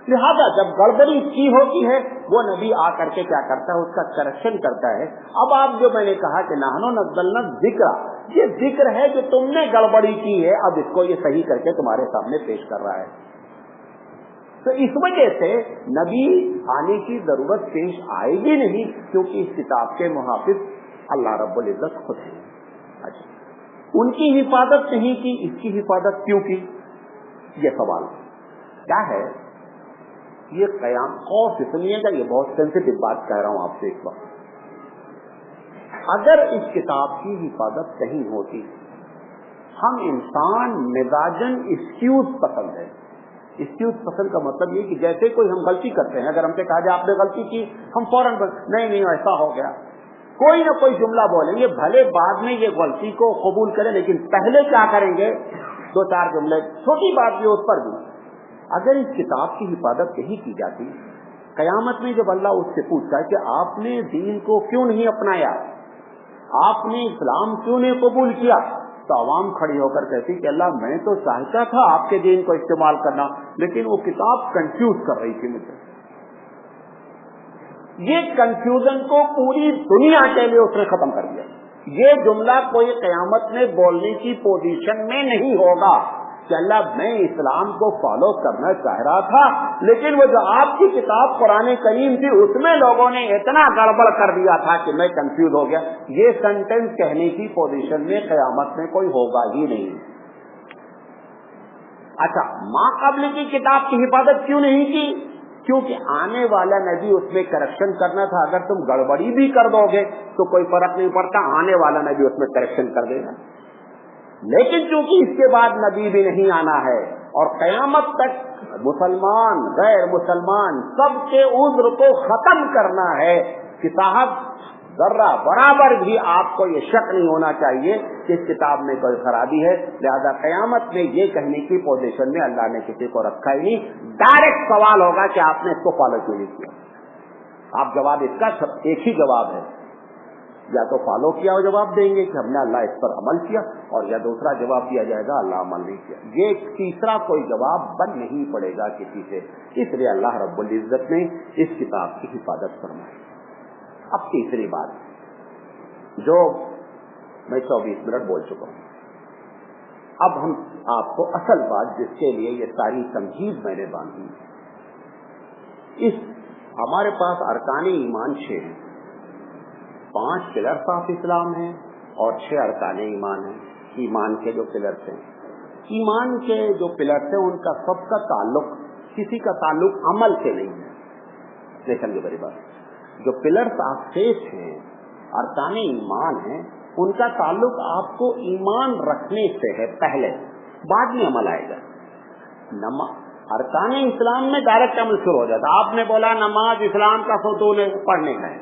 लिहाजा जब गड़बड़ी की होती है वो नबी आकर के क्या करता है, उसका करेक्शन करता है। अब आप जो मैंने कहा कि नाहनो नज़्ज़लना ज़िक्र, ये जिक्र है जो तुमने गड़बड़ी की है, अब इसको ये सही करके तुम्हारे सामने पेश कर रहा है। तो इस वजह से नबी आने की जरूरत पेश आएगी नहीं, क्योंकि इस किताब के मुहाफिज अल्लाह रब्बुल इज्जत खुद है। अच्छा, उनकी हिफाजत नहीं की, इसकी हिफाजत क्यों की? ये सवाल क्या है? ये कयाम और सुनिएगा, ये बहुत सेंसिटिव बात कह रहा हूं आपसे इस वक्त। अगर इस किताब की हिफाजत नहीं होती, हम इंसान मिजाजन एक्सक्यूज पसंद है। एक्सक्यूज पसंद का मतलब ये कि जैसे कोई हम गलती करते हैं, अगर हमसे कहा जाए आपने गलती की, हम फौरन नहीं ऐसा हो गया, कोई ना कोई जुमला बोलेंगे, भले बाद में ये गलती को कबूल करें, लेकिन पहले क्या करेंगे, 2-4 जुमले, छोटी बात भी उस पर भी। अगर इस किताब की हिफाजत नहीं की जाती, कयामत में जब अल्लाह उससे पूछता है कि आपने दीन को क्यों नहीं अपनाया, आपने इस्लाम क्यों नहीं कबूल किया, तो अवाम खड़ी होकर कहती कि अल्लाह मैं तो चाहता था आपके दीन को इस्तेमाल करना, लेकिन वो किताब कंफ्यूज कर रही थी मुझे। ये कंफ्यूजन को पूरी दुनिया के लिए उसने खत्म कर दिया। ये जुमला कोई कयामत में बोलने की पोजीशन में नहीं होगा कि अल्लाह मैं इस्लाम को फॉलो करना चाह रहा था, लेकिन वो जो आपकी किताब कुरान करीम थी उसमें लोगों ने इतना गड़बड़ कर दिया था कि मैं कंफ्यूज हो गया। ये सेंटेंस कहने की पोजीशन में कयामत में कोई होगा ही नहीं। अच्छा, माँ कब्ल की किताब की हिफाजत क्यों नहीं की? क्योंकि आने वाला नबी उसमें करेक्शन करना था। अगर तुम गड़बड़ी भी कर दोगे तो कोई फर्क नहीं पड़ता, आने वाला नबी उसमें करेक्शन कर देगा। लेकिन चूंकि इसके बाद नबी भी नहीं आना है और कयामत तक मुसलमान गैर मुसलमान सबके उज्र को खत्म करना है कि साहब जर्रा बराबर भी आपको ये शक नहीं होना चाहिए कि इस किताब में कोई खराबी है, लिहाजा कयामत में ये कहने की पोजीशन में अल्लाह ने किसी को रखा ही नहीं। डायरेक्ट सवाल होगा कि आपने इसको फॉलो क्यों नहीं किया। आप जवाब इसका एक ही जवाब है, या तो फॉलो किया और जवाब देंगे कि हमने अल्लाह इस पर अमल किया, और या दूसरा जवाब दिया जाएगा अल्लाह अमल नहीं किया। ये तीसरा कोई जवाब बन नहीं पड़ेगा किसी से, इसलिए अल्लाह रब्बुल इज्जत ने इस किताब की हिफाजत फरमाई। अब तीसरी बात, जो मैं 24 मिनट बोल चुका हूं, अब हम आपको असल बात जिसके लिए ये सारी तमहीद मैंने बांधी, इस हमारे पास अरकाने ईमान 6 हैं, 5 पिलर्स ऑफ इस्लाम हैं और 6 अरकाने ईमान हैं। ईमान के जो पिलर्स हैं, ईमान के जो पिलर्स हैं उनका सबका ताल्लुक किसी का ताल्लुक अमल से नहीं है। देखेंगे बड़ी बात, जो पिलर्स ऑफ फेथ हैं ارکان ایمان ہیں ان کا تعلق آپ کو ایمان رکھنے سے ہے پہلے، بعد میں عمل آئے گا۔ ارکان اسلام میں ڈائریکٹ عمل شروع ہو جاتا ہے۔ آپ نے بولا نماز اسلام کا ستون ہے، پڑھنے کا ہے،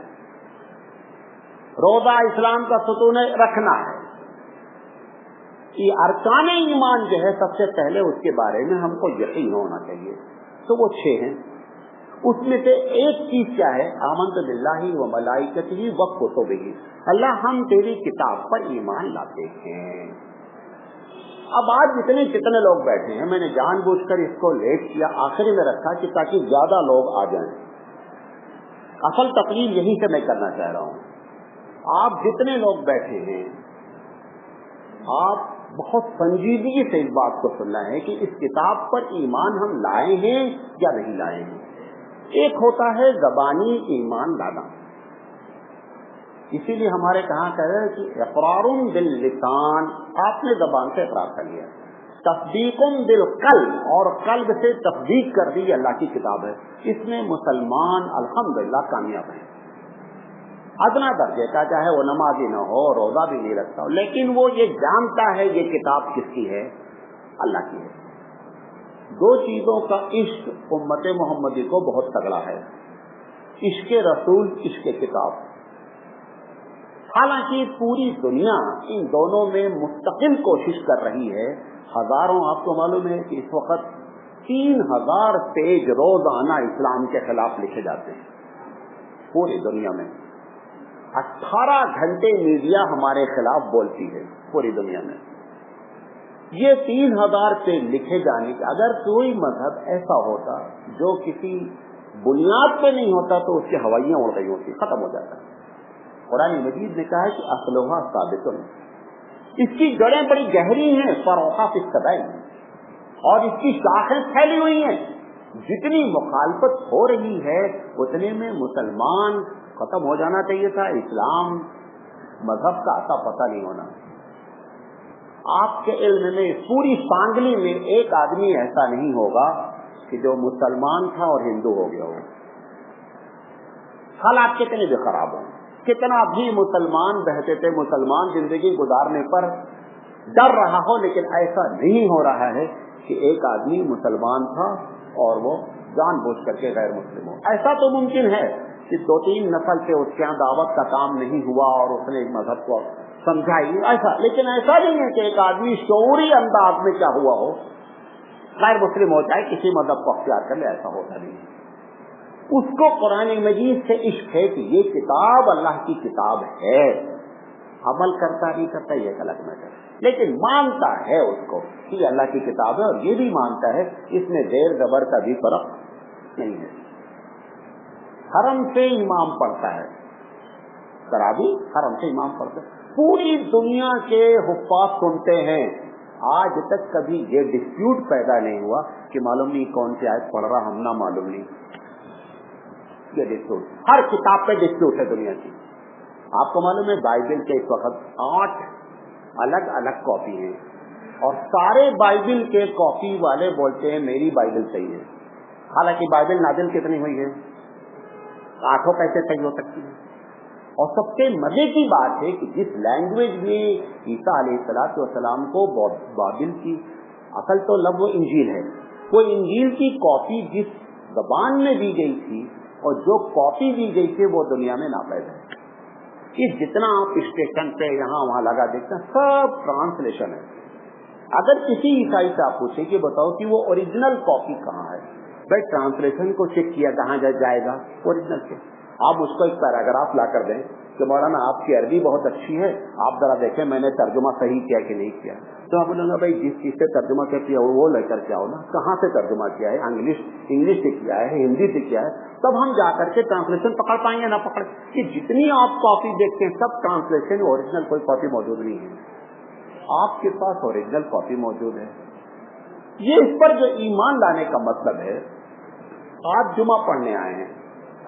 روزہ اسلام کا ستون ہے، رکھنا ہے۔ یہ ارکان ایمان جو ہے سب سے پہلے اس کے بارے میں ہم کو یقین ہونا چاہیے، تو وہ 6 ہیں۔ اس میں سے ایک چیز کیا ہے؟ آمنت باللہ و ملائکتہ و کتبہ، اللہ ہم تیری کتاب پر ایمان لاتے ہیں۔ اب آج جتنے لوگ بیٹھے ہیں، میں نے جان بوجھ کر اس کو لیٹ کیا، آخری میں رکھا کہ تاکہ زیادہ لوگ آ جائیں۔ اصل تقریر یہیں سے میں کرنا چاہ رہا ہوں۔ آپ جتنے لوگ بیٹھے ہیں، آپ بہت سنجیدگی سے اس بات کو سننا ہے کہ اس کتاب پر ایمان ہم لائے ہیں یا نہیں لائے ہیں۔ ایک ہوتا ہے زبانی ایمان لانا، اسی لیے ہمارے کہاں کہہ رہے ہیں کہ اقرار باللسان، آپ نے زبان سے اقرار کر لیا، تصدیق بالقلب، اور قلب سے تصدیق کر دی اللہ کی کتاب ہے۔ اس میں مسلمان الحمدللہ کامیاب ہیں، ادنا درجے کا، چاہے وہ نمازی نہ ہو، روزہ بھی نہیں رکھتا ہو، لیکن وہ یہ جانتا ہے یہ کتاب کس کی ہے؟ اللہ کی ہے۔ 2 چیزوں کا عشق امت محمدی کو بہت تگڑا ہے، عشق رسول، عشق کتاب۔ حالانکہ پوری دنیا ان دونوں میں مستقل کوشش کر رہی ہے، ہزاروں، آپ کو معلوم ہے کہ اس وقت 3000 پیج روزانہ اسلام کے خلاف لکھے جاتے ہیں پوری دنیا میں۔ 18 گھنٹے میڈیا ہمارے خلاف بولتی ہے پوری دنیا میں۔ یہ 3000 پیج لکھے جانے کے، اگر کوئی مذہب ایسا ہوتا جو کسی بنیاد پہ نہیں ہوتا تو اس کی ہوائیاں اڑ رہی ہوتی، ختم ہو جاتا۔ قرآن مجید نے کہا ہے کہ اصلها ثابت، اس کی جڑیں بڑی گہری ہیں، فروعها فی السبع، اور اس کی شاخیں پھیلی ہوئی ہیں۔ جتنی مخالفت ہو رہی ہے اتنے میں مسلمان ختم ہو جانا چاہیے تھا، اسلام مذہب کا اتا پتہ نہیں ہونا۔ آپ کے علم میں پوری سانگلی میں ایک آدمی ایسا نہیں ہوگا کہ جو مسلمان تھا اور ہندو ہو گیا ہو، حالات کتنے بھی خراب ہوں، کتنا بھی مسلمان بہتے تھے، مسلمان زندگی گزارنے پر ڈر رہا ہو، لیکن ایسا نہیں ہو رہا ہے کہ ایک آدمی مسلمان تھا اور وہ جان بوجھ کر کے غیر مسلم ہو۔ ایسا تو ممکن ہے کہ 2-3 نسل سے اس کے یہاں دعوت کا کام نہیں ہوا اور اس نے مذہب کو سمجھائی، ایسا، لیکن ایسا نہیں ہے کہ ایک آدمی شعوری انداز میں کیا ہوا ہو غیر مسلم ہو جائے، کسی مذہب کو اختیار کر لے، ایسا ہوتا نہیں ہے۔ اس کو قرآن مجید سے عشق ہے کہ یہ کتاب اللہ کی کتاب ہے، عمل کرتا نہیں کرتا یہ ایک الگ میٹر، لیکن مانتا ہے اس کو کہ یہ اللہ کی کتاب ہے، اور یہ بھی مانتا ہے اس میں زیر زبر کا بھی فرق نہیں ہے۔ حرم سے امام پڑھتا ہے، تراویح حرم سے امام پڑھتا ہے، پوری دنیا کے حفاظ سنتے ہیں، آج تک کبھی یہ ڈسپیوٹ پیدا نہیں ہوا کہ معلوم نہیں کون سی آیت پڑھ رہا، ہم نہ معلوم نہیں، یہ ڈسپیوٹ ہر کتاب پہ ڈسپیوٹ ہے دنیا کی۔ آپ کو معلوم ہے بائبل کے اس وقت 8 الگ الگ کاپی ہیں، اور سارے بائبل کے کاپی والے بولتے ہیں میری بائبل صحیح ہے، حالانکہ بائبل نازل کتنی ہوئی ہے؟ 8 کیسے صحیح ہو سکتی ہے؟ اور سب سے مزے کی بات ہے کہ جس لینگویج میں عیسیٰ علیہ السلام کو بائبل کی اصل تو لفظ انجیل ہے، وہ انجیل کی کاپی جس زبان میں دی گئی تھی اور جو کاپی دی گئی تھی وہ دنیا میں ناپید ہے۔ کہ جتنا آپ اسٹیشن پہ یہاں وہاں لگا دیکھتے ہیں سب ٹرانسلیشن ہے۔ اگر کسی عیسائی سے آپ پوچھیں کہ بتاؤ کہ وہ اوریجنل کاپی کہاں ہے، بھائی ٹرانسلیشن کو چیک کیا کہاں جائے گا اوریجنل سے، آپ اس کو ایک پیراگراف لا کر دیں کہ مولانا آپ کی عربی بہت اچھی ہے، آپ ذرا دیکھیں میں نے ترجمہ صحیح کیا کہ نہیں کیا، تو آپ بولیں گے بھائی جس چیز سے ترجمہ کیا وہ لے کر کے آؤ نا، کہاں سے ترجمہ کیا ہے، انگلش سے کیا ہے، ہندی سے کیا ہے، تب ہم جا کر کے ٹرانسلیشن پکڑ پائیں گے نہ پکڑ کہ جتنی آپ کاپی دیکھتے ہیں سب ٹرانسلیشن، اوریجنل کوئی کاپی موجود نہیں ہے، آپ کے پاس اوریجنل کاپی موجود ہے۔ یہ اس پر جو ایمان لانے کا مطلب ہے، آپ جمعہ پڑھنے آئے ہیں،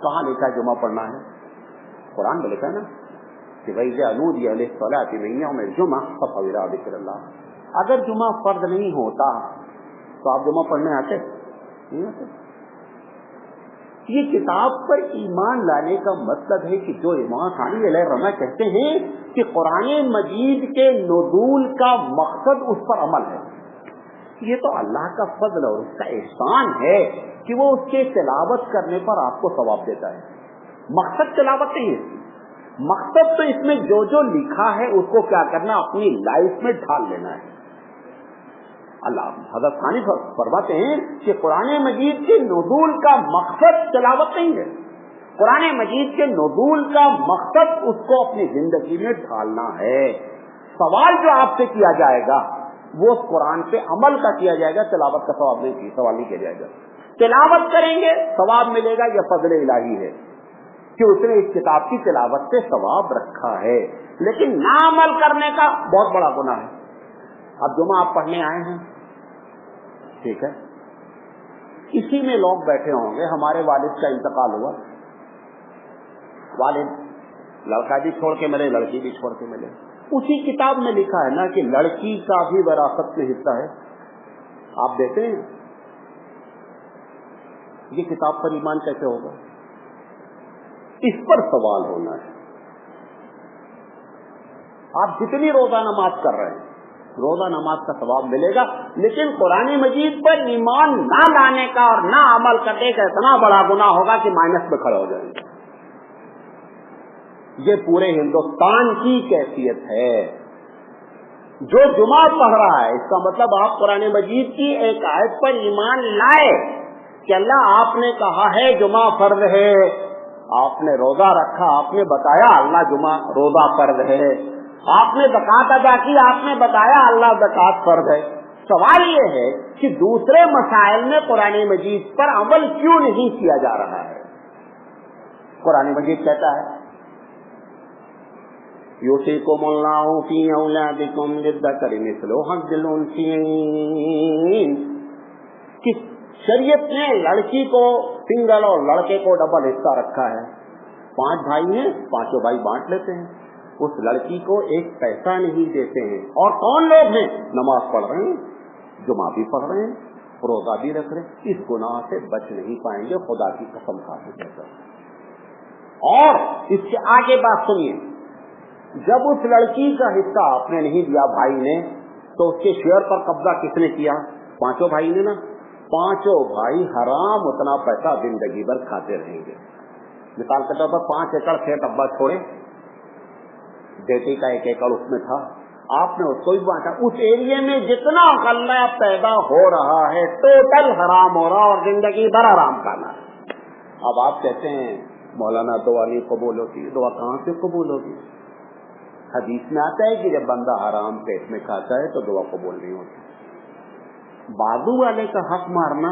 کہاں لکھا ہے جمعہ پڑھنا ہے؟ قرآن میں لکھا ہے نا کہ وَإِذَا نُودِيَ لِلصَّلَاةِ مِن يَوْمِ الْجُمْعَةِ فَاسْعَوْا إِلَىٰ ذِكْرِ اللَّهِ۔ اگر جمعہ فرض نہیں ہوتا تو آپ جمعہ پڑھنے آتے نہیں آتے؟ یہ کتاب پر ایمان لانے کا مطلب ہے کہ جو امام ثانی علیہ الرحمہ کہتے ہیں کہ قرآن مجید کے نزول کا مقصد اس پر عمل ہے، یہ تو اللہ کا فضل اور اس کا احسان ہے کہ وہ اس کے تلاوت کرنے پر آپ کو ثواب دیتا ہے۔ مقصد تلاوت نہیں ہے، مقصد تو اس میں جو جو لکھا ہے اس کو کیا کرنا، اپنی لائف میں ڈھال لینا ہے۔ اللہ حضرت ثانی فرماتے ہیں کہ قرآن مجید کے نزول کا مقصد تلاوت نہیں ہے، قرآن مجید کے نزول کا مقصد اس کو اپنی زندگی میں ڈھالنا ہے۔ سوال جو آپ سے کیا جائے گا وہ قرآن پہ عمل کا کیا جائے گا، تلاوت کا سوال نہیں کیا جائے گا۔ تلاوت کریں گے ثواب ملے گا، یہ فضل الہی ہے کہ اس نے اس کتاب کی تلاوت سے ثواب رکھا ہے، لیکن نہ عمل کرنے کا بہت بڑا گناہ ہے۔ اب جمعہ آپ پڑھنے آئے ہیں، ٹھیک ہے، اسی میں لوگ بیٹھے ہوں گے، ہمارے والد کا انتقال ہوا، والد لڑکا بھی چھوڑ کے ملے، لڑکی بھی چھوڑ کے ملے، اسی کتاب میں لکھا ہے نا کہ لڑکی کا بھی وراثت میں حصہ ہے، آپ دیتے ہیں؟ یہ کتاب پر ایمان کیسے ہوگا؟ اس پر سوال ہونا ہے۔ آپ جتنی روزہ نماز کر رہے ہیں، روزہ نماز کا ثواب ملے گا، لیکن قرآن مجید پر ایمان نہ لانے کا اور نہ عمل کرنے کا اتنا بڑا گناہ ہوگا کہ مائنس میں کھڑے ہو جائیں گے۔ یہ پورے ہندوستان کی کیفیت ہے۔ جو جمعہ پڑھ رہا ہے، اس کا مطلب آپ قرآن مجید کی ایک آیت پر ایمان لائے کہ اللہ آپ نے کہا ہے جمعہ فرض ہے، آپ نے روزہ رکھا، آپ نے بتایا اللہ جمعہ روزہ فرض ہے، آپ نے زکوٰۃ ادا کی، آپ نے بتایا اللہ زکوٰۃ فرض ہے۔ سوال یہ ہے کہ دوسرے مسائل میں قرآن مجید پر عمل کیوں نہیں کیا جا رہا ہے؟ قرآن مجید کہتا ہے یوصیکم اللہ فی اولادکم للذکر مثل حظ الانثیین، کہ شریعت نے لڑکی کو سنگل اور لڑکے کو ڈبل حصہ رکھا ہے۔ 5 بھائی ہیں، 5 بھائی بانٹ لیتے ہیں، اس لڑکی کو ایک پیسہ نہیں دیتے ہیں۔ اور کون لوگ ہیں؟ نماز پڑھ رہے ہیں، جمعہ بھی پڑھ رہے ہیں، روزہ بھی رکھ رہے ہیں، اس گناہ سے بچ نہیں پائیں گے، خدا کی قسم کھا کے کہتا ہوں۔ اور اس کے آگے بات سنیے، جب اس لڑکی کا حصہ آپ نے نہیں دیا بھائی نے، تو اس کے شیئر پر قبضہ کس نے کیا؟ 5 بھائی نے نا۔ 5 بھائی حرام اتنا پیسہ زندگی بھر کھاتے رہیں گے۔ مثال کے طور پر 5 ایکڑ کھیت ابا چھوڑے، بیٹی کا 1 ایکڑ اس میں تھا، آپ نے اس کو بھی بانٹا، اس ایریے میں جتنا غلہ پیدا ہو رہا ہے ٹوٹل حرام ہو رہا اور زندگی بھر حرام کھانا ہے۔ اب آپ کہتے ہیں مولانا دعا نہیں قبول ہوتی، دعا کہاں سے قبول ہوگی؟ حدیث میں آتا ہے کہ جب بندہ حرام پیٹ میں کھاتا ہے تو دعا قبول نہیں ہوتی۔ بازو والے کا حق مارنا،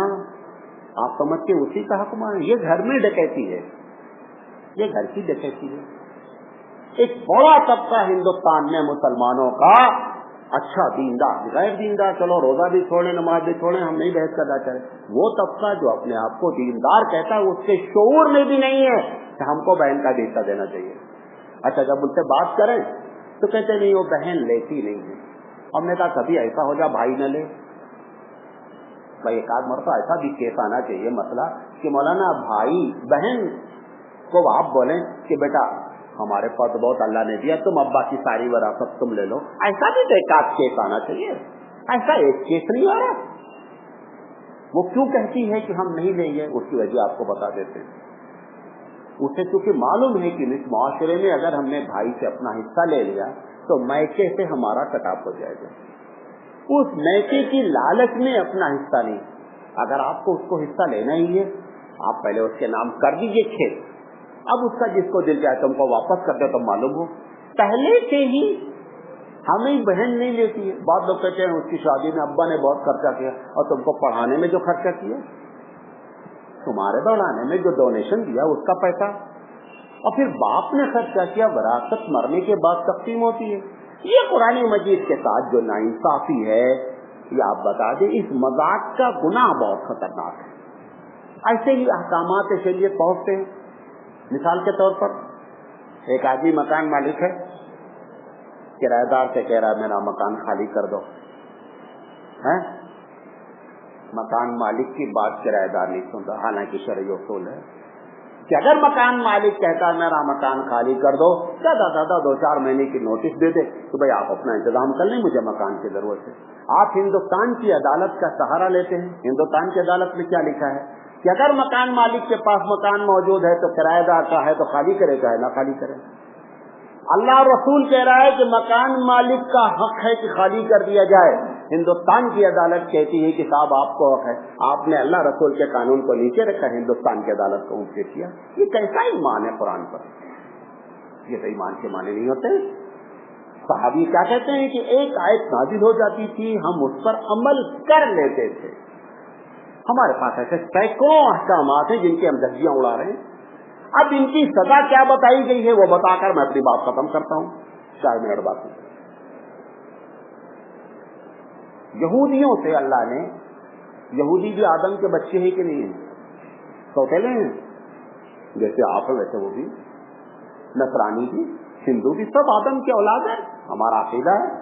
آپ سمجھ کے اسی کا حق مارنا، یہ گھر میں ڈکیتی ہے، یہ گھر کی ڈکیتی ہے۔ ایک بڑا طبقہ ہندوستان میں مسلمانوں کا اچھا دیندار، غیر دیندار چلو روزہ بھی چھوڑیں نماز بھی چھوڑیں، ہم نہیں بحث کرنا چاہتے، وہ طبقہ جو اپنے آپ کو دیندار کہتا ہے اس کے شعور میں بھی نہیں ہے کہ ہم کو بہن کا بھی حصہ دینا چاہیے۔ اچھا جب ان سے بات کریں تو کہتے نہیں وہ بہن لیتی نہیں ہے۔ ہم نے کہا کبھی ایسا ہو جائے بھائی نہ لے، بھائی ایک آدھ مرتبہ ایسا بھی کیس آنا چاہیے مسئلہ کہ مولانا بھائی بہن کو آپ بولیں کہ بیٹا ہمارے پاس بہت اللہ نے دیا، تم ابا کی ساری وراثت تم لے لو، ایسا بھی ایک آدھ کیس آنا چاہیے۔ ایسا ایک کیس نہیں آ رہا۔ وہ کیوں کہتی ہے کہ ہم نہیں لیں گے، اس کی وجہ آپ کو بتا دیتے ہیں۔ اسے کیونکہ معلوم ہے کہ اس معاشرے میں اگر ہم نے بھائی سے اپنا حصہ لے لیا تو میکے سے ہمارا کٹاپ ہو جائے گا۔ اس میکے کی لالچ میں اپنا حصہ نہیں، اگر آپ کو اس کو حصہ لینا ہی ہے آپ پہلے اس کے نام کر دیجئے کھیت، اب اس کا جس کو دل چاہے تم کو واپس کر دے تو معلوم ہو پہلے سے ہی ہمیں بہن نہیں لیتی ہے۔ بعض لوگ کہتے ہیں اس کی شادی میں ابا نے بہت خرچہ کیا، اور تم کو پڑھانے میں جو خرچہ کیا، تمہارے بڑھانے میں جو ڈونیشن دیا اس کا پیسہ، اور پھر باپ نے خرچہ کیا، وراثت مرنے کے بعد تقسیم ہوتی ہے۔ یہ قرآن مجید کے ساتھ جو ناانصافی ہے، یہ آپ بتا دیں اس مذاق کا گناہ بہت خطرناک ہے۔ ایسے ہی احکامات شریعت پہنچتے ہیں۔ مثال کے طور پر ایک آدمی مکان مالک ہے، کرایہ دار سے کہہ رہا ہے میرا مکان خالی کر دو، مکان مالک کی بات کرایہ دار نہیں سنتا، حالانکہ شرعی اصول ہے کہ اگر مکان مالک کہتا ہے میرا مکان خالی کر دو، زیادہ 2-4 مہینے کی نوٹس دے دے تو بھائی آپ اپنا انتظام کر لیں، مجھے مکان کی ضرورت ہے۔ آپ ہندوستان کی عدالت کا سہارا لیتے ہیں۔ ہندوستان کی عدالت میں کیا لکھا ہے کہ اگر مکان مالک کے پاس مکان موجود ہے تو کرایہ دار کا ہے تو خالی کرے، چاہے نہ خالی کرے۔ اللہ رسول کہہ رہا ہے کہ مکان مالک کا حق ہے کہ خالی کر دیا جائے، ہندوستان کی عدالت کہتی ہے کہ صاحب آپ کو حق ہے۔ آپ نے اللہ رسول کے قانون کو نیچے رکھا، ہندوستان کی عدالت کو اونچے کیا۔ یہ کیسا ایمان ہے قرآن پر؟ یہ تو ایمان کے معنی نہیں ہوتے۔ صحابی کیا کہتے ہیں کہ ایک آیت نازل ہو جاتی تھی، ہم اس پر عمل کر لیتے تھے۔ ہمارے پاس ایسے سینکڑوں احکامات ہیں جن کی ہم دھجیاں اڑا رہے ہیں۔ اب ان کی سزا کیا بتائی گئی ہے وہ بتا کر میں اپنی بات ختم کرتا ہوں، 4 منٹ باقی۔ یہودیوں سے اللہ نے، یہودی بھی آدم کے بچے ہیں کہ نہیں ہیں؟ سوتیلے ہیں جیسے آپ ہیں ویسے وہ بھی، نصرانی بھی، ہندو بھی، سب آدم کے اولاد ہیں۔ ہمارا عقیدہ ہے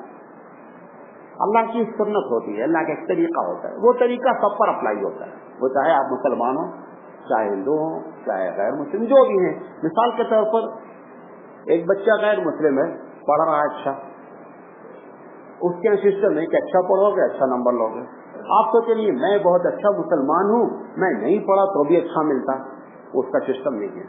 اللہ کی سنت ہوتی ہے، اللہ کا ایک طریقہ ہوتا ہے، وہ طریقہ سب پر اپلائی ہوتا ہے، وہ چاہے آپ مسلمان ہوں، چاہے ہندو ہوں، چاہے غیر مسلم جو بھی ہیں۔ مثال کے طور پر ایک بچہ غیر مسلم ہے، پڑھ رہا ہے اچھا، اس کے سسٹم ہے کہ اچھا پڑھو گے اچھا نمبر لو گے۔ آپ سوچیں نہیں میں بہت اچھا مسلمان ہوں، میں نہیں پڑھا تو بھی اچھا ملتا، اس کا سسٹم نہیں ہے۔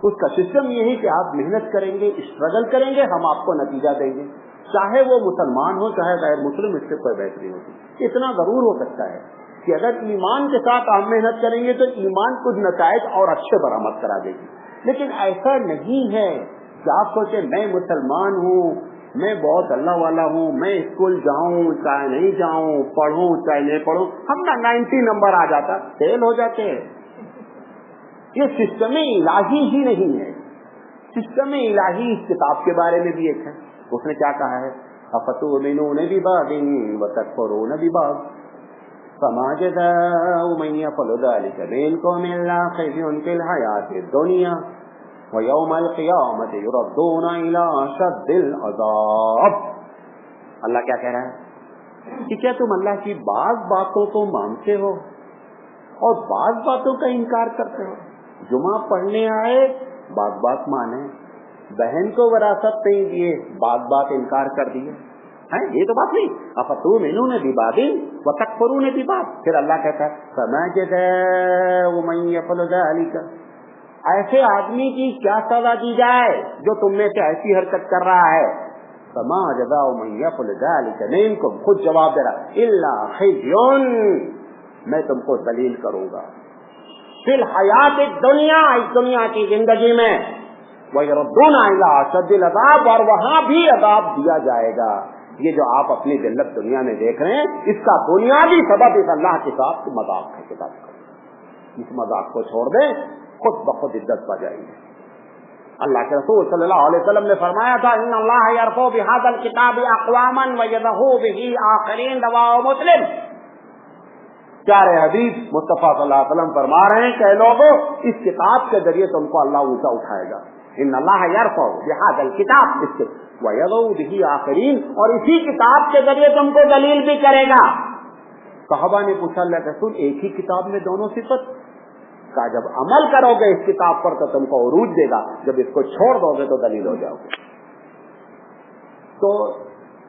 اس کا سسٹم یہ ہے کہ آپ محنت کریں گے، اسٹرگل کریں گے، ہم آپ کو نتیجہ دیں گے، چاہے وہ مسلمان ہو چاہے غیر مسلم، اس سے کوئی بہتری ہوتی۔ اتنا ضرور ہو سکتا ہے کہ اگر ایمان کے ساتھ آپ محنت کریں گے تو ایمان کچھ نتائج اور اچھے برآمد کرا دے گی، لیکن ایسا نہیں ہے کہ آپ سوچیں میں مسلمان ہوں، میں بہت اللہ والا ہوں، میں اسکول جاؤں چاہے نہیں جاؤں، پڑھوں چاہے نہیں پڑھوں، ہم نا 90 نمبر آ جاتا فیل ہو جاتے ہیں۔ یہ سسٹم الہی ہی نہیں ہے۔ سسٹم الہی اس کتاب کے بارے میں بھی ایک ہے، اس نے کیا کہا ہے، افتؤمنون ببعض وتکفرون ببعض فما جزاء من يفعل ذلك منكم الا خزي في الحياة الدنيا ويوم القيامة يردون إلى أشد العذاب۔ اللہ کیا کہہ رہا ہے کہ کیا تم اللہ کی بعض باتوں کو مانتے ہو اور بعض باتوں کا انکار کرتے ہو؟ جمعہ پڑھنے آئے بات مانے، بہن کو وراثت نہیں دیے بات انکار کر دیے، یہ تو بات نہیں۔ افتؤمنون ببعض وتکفرون ببعض، پھر اللہ کہتا ہے فما جزاء من يفعل ذلك، ایسے آدمی کی کیا سزا دی جائے جو تم میں سے ایسی حرکت کر رہا ہے۔ فما جزاء من يفعل ذلك منكم، خود جواب دے رہا الا خزي، میں تم کو ذلیل کروں گا فی الحیات الدنیا، اس دنیا کی زندگی میں، وَيَرُدُّونَ إِلَىٰ أَشَدِّ الْعَذَابِ، اور وہاں بھی عذاب دیا جائے گا۔ یہ جو آپ اپنی ذلت دنیا میں دیکھ رہے ہیں اس کا بنیادی سبب اس اللہ کے ساتھ مذاق ہے۔ کتاب کا اس مذاق کو چھوڑ دیں، خود بخود عزت پا جائیں گے۔ اللہ کے رسول صلی اللہ علیہ وسلم نے فرمایا تھا ان اللہ یرفع بہذا الکتاب اقواما ویضع بہ آخرین، رواه مسلم۔ پیارے حبیب مصطفیٰ صلی اللہ علیہ وسلم فرما رہے ہیں کہ لوگوں اس کتاب کے ذریعے تم کو اللہ اونچا اٹھائے گا۔ ان اللہ یرفع بہذا الکتاب، اس کے ویضع بہ آخرین، اور اسی کتاب کے ذریعے تم کو ذلیل بھی کرے گا۔ صحابہ نے پوچھا اللہ کے رسول ایک ہی کتاب میں دونوں صفت؟ کہا جب عمل کرو گے اس کتاب پر تو تم کو عروج دے گا، جب اس کو چھوڑ دو گے تو ذلیل ہو جاؤ گے۔ تو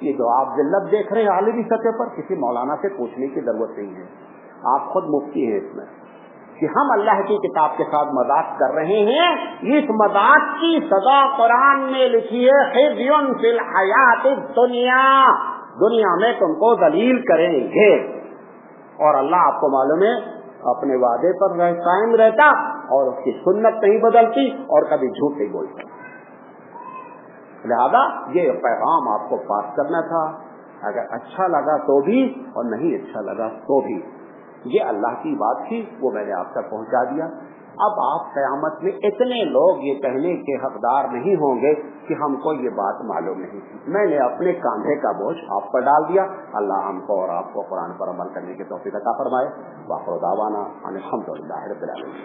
یہ جو آپ ذلت دیکھ رہے ہیں عالمی سطح پر، کسی مولانا سے پوچھنے کی ضرورت نہیں ہے، آپ خود مفتی ہیں اس میں، کہ ہم اللہ کی کتاب کے ساتھ مذاق کر رہے ہیں۔ اس مذاق کی سزا قرآن میں لکھی ہے خزی فی الحیات الدنیا، دنیا میں تم کو ذلیل کریں گے۔ اور اللہ آپ کو معلوم ہے اپنے وعدے پر قائم رہتا اور اس کی سنت نہیں بدلتی اور کبھی جھوٹ نہیں بولتا۔ لہذا یہ پیغام آپ کو پاس کرنا تھا، اگر اچھا لگا تو بھی اور نہیں اچھا لگا تو بھی، یہ اللہ کی بات تھی، وہ میں نے آپ تک پہنچا دیا۔ اب آپ قیامت میں اتنے لوگ یہ کہنے کے حقدار نہیں ہوں گے کہ ہم کو یہ بات معلوم نہیں تھی، میں نے اپنے کاندھے کا بوجھ آپ پر ڈال دیا۔ اللہ ہم کو اور آپ کو قرآن پر عمل کرنے کی توفیق عطا فرمائے۔ وآخر دعوانا ان الحمدللہ رب العالمین۔